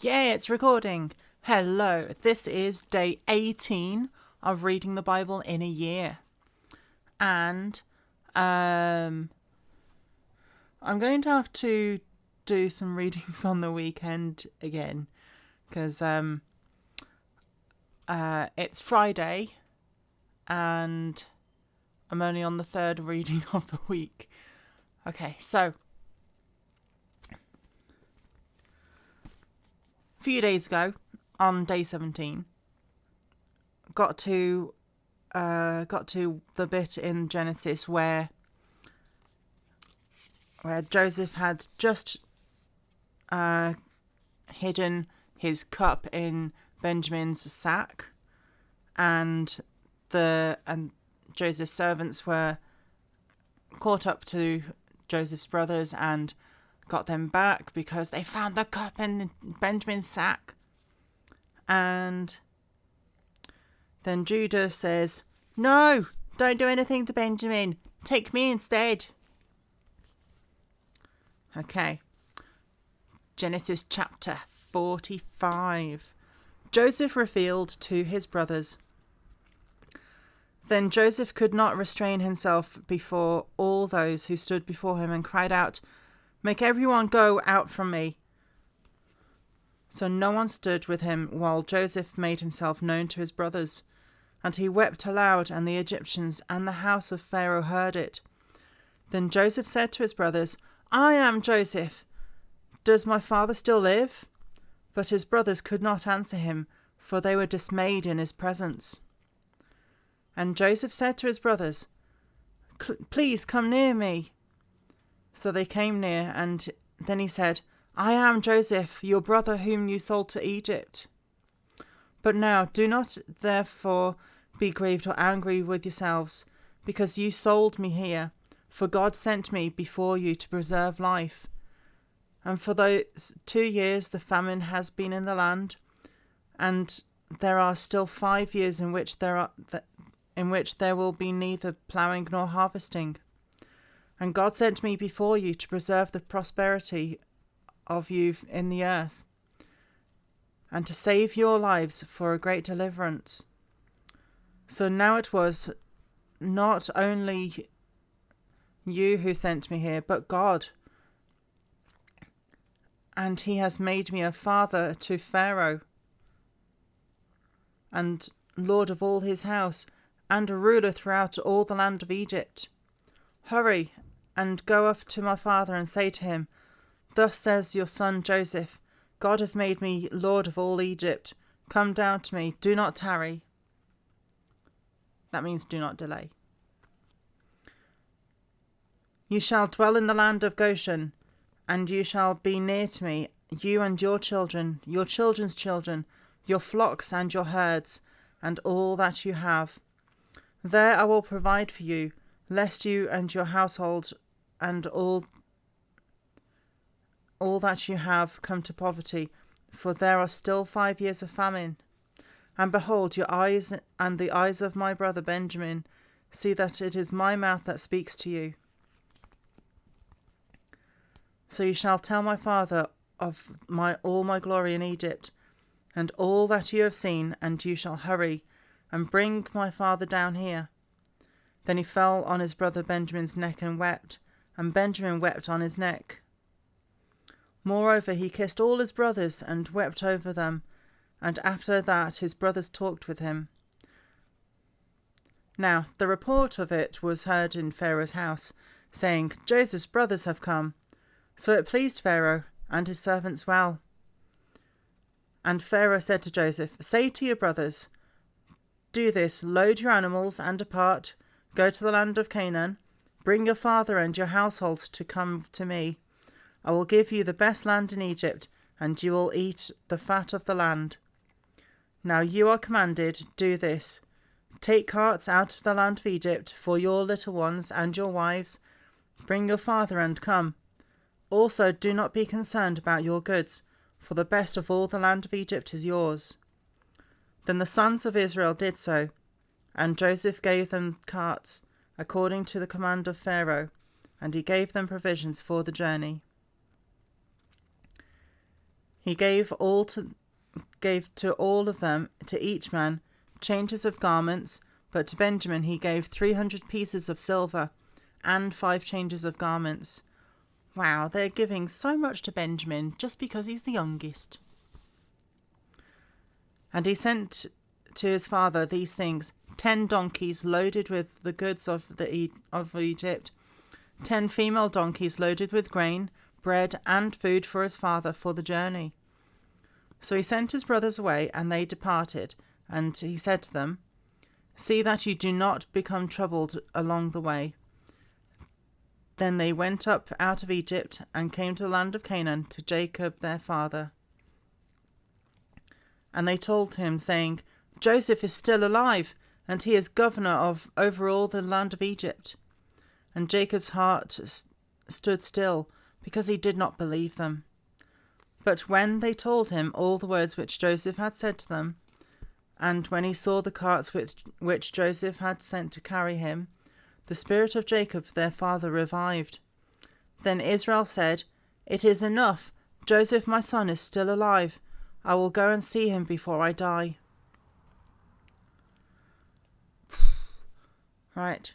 Yeah, it's recording. Hello, this is day 18 of reading the Bible in a year. And I'm going to have to do some readings on the weekend again because it's Friday and I'm only on the third reading of the week. Okay, so a few days ago, on day 17, got to the bit in Genesis where Joseph had just hidden his cup in Benjamin's sack, and Joseph's servants were caught up to Joseph's brothers and got them back because they found the cup in Benjamin's sack. And then Judah says, "No, don't do anything to Benjamin. Take me instead." Okay. Genesis chapter 45. Joseph revealed to his brothers. Then Joseph could not restrain himself before all those who stood before him and cried out, "Make everyone go out from me." So no one stood with him while Joseph made himself known to his brothers. And he wept aloud, and the Egyptians and the house of Pharaoh heard it. Then Joseph said to his brothers, "I am Joseph. Does my father still live?" But his brothers could not answer him, for they were dismayed in his presence. And Joseph said to his brothers, "Please come near me." So they came near, and then he said, "I am Joseph, your brother whom you sold to Egypt. But now do not therefore be grieved or angry with yourselves, because you sold me here, for God sent me before you to preserve life. And for those 2 years the famine has been in the land, and there are still 5 years in which there will be neither ploughing nor harvesting. And God sent me before you to preserve the prosperity of you in the earth, and to save your lives for a great deliverance. So now it was not only you who sent me here, but God. And he has made me a father to Pharaoh, and lord of all his house, and a ruler throughout all the land of Egypt. Hurry and go up to my father and say to him, 'Thus says your son Joseph, God has made me lord of all Egypt. Come down to me, do not tarry.'" That means do not delay. "You shall dwell in the land of Goshen, and you shall be near to me, you and your children, your children's children, your flocks and your herds, and all that you have. There I will provide for you, lest you and your household and all that you have come to poverty, for there are still 5 years of famine. And behold, your eyes and the eyes of my brother Benjamin see that it is my mouth that speaks to you. So you shall tell my father of all my glory in Egypt, and all that you have seen, and you shall hurry and bring my father down here." Then he fell on his brother Benjamin's neck and wept, and Benjamin wept on his neck. Moreover, he kissed all his brothers and wept over them, and after that his brothers talked with him. Now the report of it was heard in Pharaoh's house, saying, "Joseph's brothers have come." So it pleased Pharaoh and his servants well. And Pharaoh said to Joseph, "Say to your brothers, 'Do this, load your animals and depart, go to the land of Canaan, bring your father and your household to come to me. I will give you the best land in Egypt, and you will eat the fat of the land.' Now you are commanded, do this. Take carts out of the land of Egypt for your little ones and your wives. Bring your father and come. Also do not be concerned about your goods, for the best of all the land of Egypt is yours." Then the sons of Israel did so, and Joseph gave them carts, according to the command of Pharaoh, and he gave them provisions for the journey. He gave to all of them, to each man, changes of garments, but to Benjamin he gave 300 pieces of silver and 5 changes of garments. Wow, they're giving so much to Benjamin just because he's the youngest. And he sent to his father these things: 10 donkeys loaded with the goods of Egypt, 10 female donkeys loaded with grain, bread, and food for his father for the journey. So he sent his brothers away, and they departed. And he said to them, "See that you do not become troubled along the way." Then they went up out of Egypt and came to the land of Canaan, to Jacob their father. And they told him, saying, "Joseph is still alive, and he is governor over all the land of Egypt." And Jacob's heart stood still, because he did not believe them. But when they told him all the words which Joseph had said to them, and when he saw the carts which Joseph had sent to carry him, the spirit of Jacob their father revived. Then Israel said, "It is enough. Joseph my son is still alive. I will go and see him before I die." Right.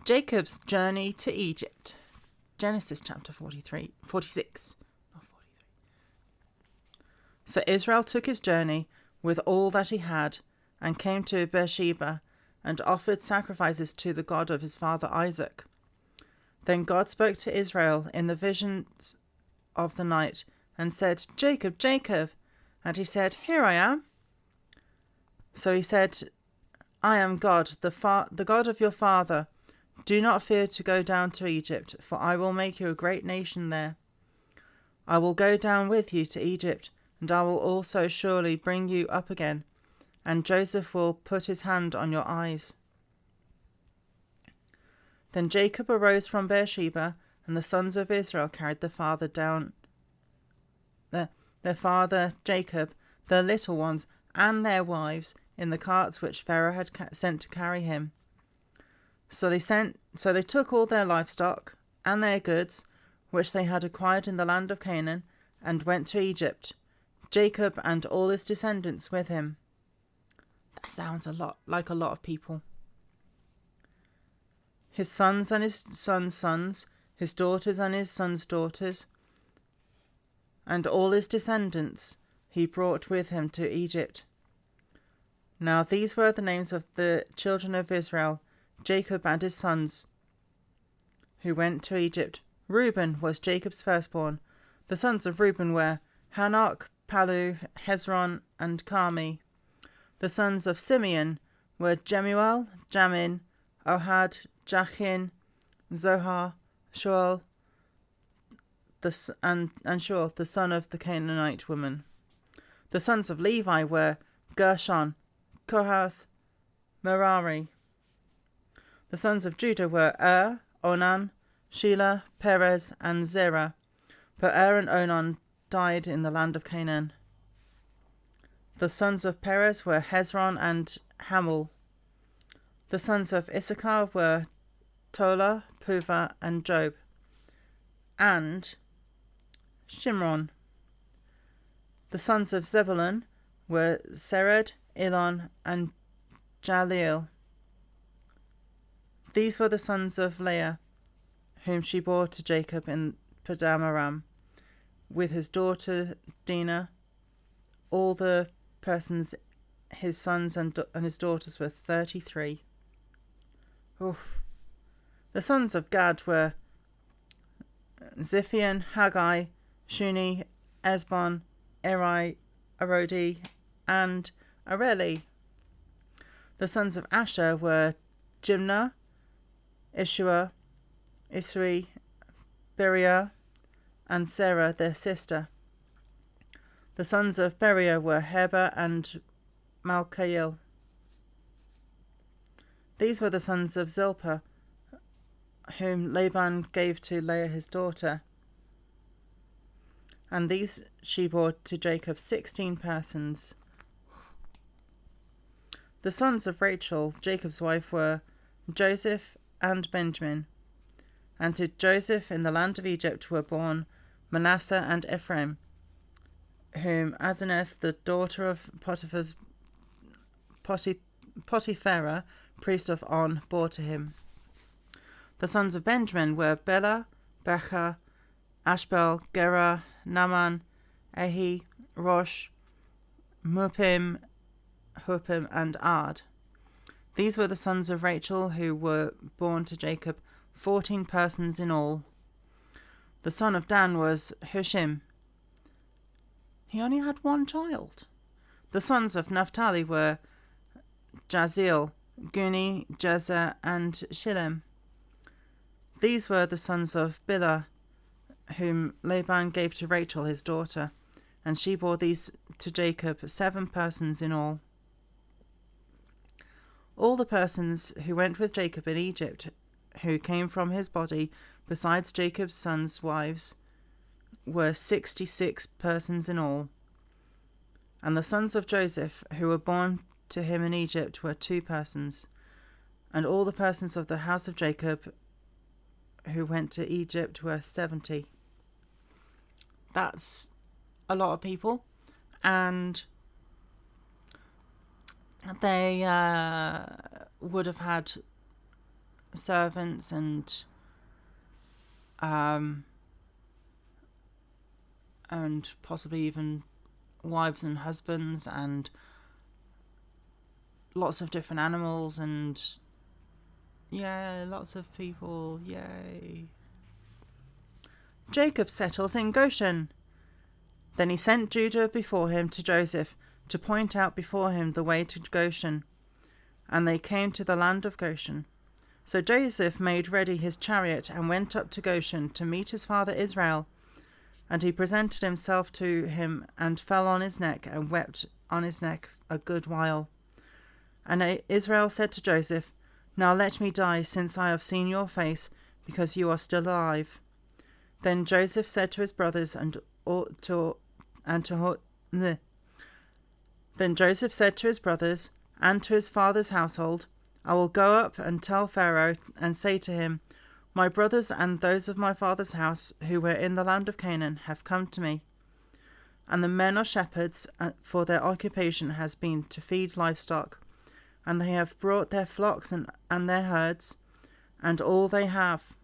Jacob's journey to Egypt. Genesis chapter 46. So Israel took his journey with all that he had, and came to Beersheba, and offered sacrifices to the God of his father Isaac. Then God spoke to Israel in the visions of the night, and said, "Jacob, Jacob." And he said, "Here I am." So he said, "I am God, the God of your father. Do not fear to go down to Egypt, for I will make you a great nation there. I will go down with you to Egypt, and I will also surely bring you up again, and Joseph will put his hand on your eyes." Then Jacob arose from Beersheba, and the sons of Israel carried their father Jacob, their little ones, and their wives, in the carts which Pharaoh had sent to carry him. So they took all their livestock and their goods, which they had acquired in the land of Canaan, and went to Egypt, Jacob and all his descendants with him. That sounds like a lot of people. His sons and his sons' sons, his daughters and his sons' daughters, and all his descendants he brought with him to Egypt. Now these were the names of the children of Israel, Jacob and his sons, who went to Egypt. Reuben was Jacob's firstborn. The sons of Reuben were Hanok, Palu, Hezron, and Carmi. The sons of Simeon were Jemuel, Jamin, Ohad, Jachin, Zohar, Shaul, and Shaul, the son of the Canaanite woman. The sons of Levi were Gershon, Kohath, Merari. The sons of Judah were Onan, Shelah, Perez, and Zerah. But and Onan died in the land of Canaan. The sons of Perez were Hezron and Hamul. The sons of Issachar were Tola, Puvah, and Job, and Shimron. The sons of Zebulun were Sered, Elon, and Jaleel. These were the sons of Leah, whom she bore to Jacob in Paddan-aram, with his daughter Dinah. All the persons, his sons and his daughters, were 33. Oof. The sons of Gad were Ziphion, Haggai, Shuni, Esbon, Eri, Arodi, and Areli. The sons of Asher were Jimnah, Ishua, Isri, Beriah, and Sarah their sister. The sons of Beriah were Heber and Malchiel. These were the sons of Zilpah, whom Laban gave to Leah his daughter. And these she bore to Jacob 16 persons. The sons of Rachel, Jacob's wife, were Joseph and Benjamin. And to Joseph in the land of Egypt were born Manasseh and Ephraim. whom Asenath, the daughter of Potipharah, priest of On, bore to him. The sons of Benjamin were Bela, Becher, Ashbel, Gera, Naaman, Ehi, Rosh, Muppim, Huppim, and Ard. These were the sons of Rachel who were born to Jacob, 14 persons in all. The son of Dan was Hushim. He only had one child. The sons of Naphtali were Jaziel, Guni, Jezer, and Shillem. These were the sons of Bilhah, whom Laban gave to Rachel his daughter, and she bore these to Jacob, 7 persons in all. All the persons who went with Jacob in Egypt, who came from his body, besides Jacob's sons' wives, were 66 persons in all. And the sons of Joseph, who were born to him in Egypt, were 2 persons. And all the persons of the house of Jacob who went to Egypt were 70. That's a lot of people. And they would have had servants and possibly even wives and husbands and lots of different animals and lots of people. Yay. Jacob settles in Goshen. Then he sent Judah before him to Joseph to point out before him the way to Goshen. And they came to the land of Goshen. So Joseph made ready his chariot and went up to Goshen to meet his father Israel. And he presented himself to him and fell on his neck and wept on his neck a good while. And Israel said to Joseph, "Now let me die, since I have seen your face, because you are still alive." Then Joseph said to his brothers Then Joseph said to his brothers and to his father's household, "I will go up and tell Pharaoh and say to him, my brothers and those of my father's house who were in the land of Canaan have come to me. And the men are shepherds, for their occupation has been to feed livestock. And they have brought their flocks and their herds, and all they have.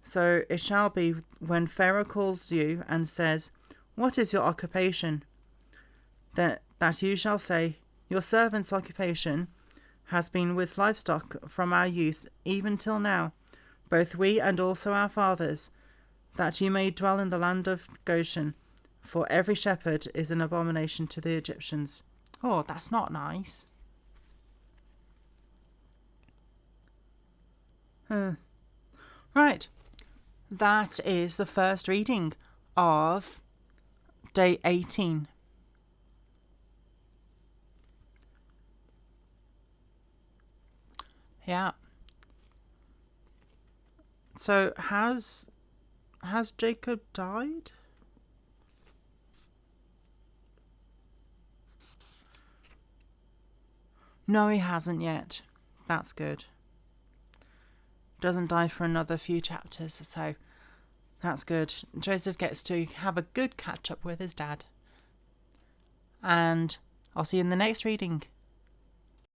So it shall be, when Pharaoh calls you and says, 'What is your occupation?' that you shall say, 'Your servant's occupation has been with livestock from our youth even till now, both we and also our fathers, that you may dwell in the land of Goshen, for every shepherd is an abomination to the Egyptians.'" Oh, that's not nice. Right. That is the first reading of day 18. Yeah. So has Jacob died? No, he hasn't yet. That's good. Doesn't die for another few chapters, so that's good. Joseph gets to have a good catch up with his dad. And I'll see you in the next reading.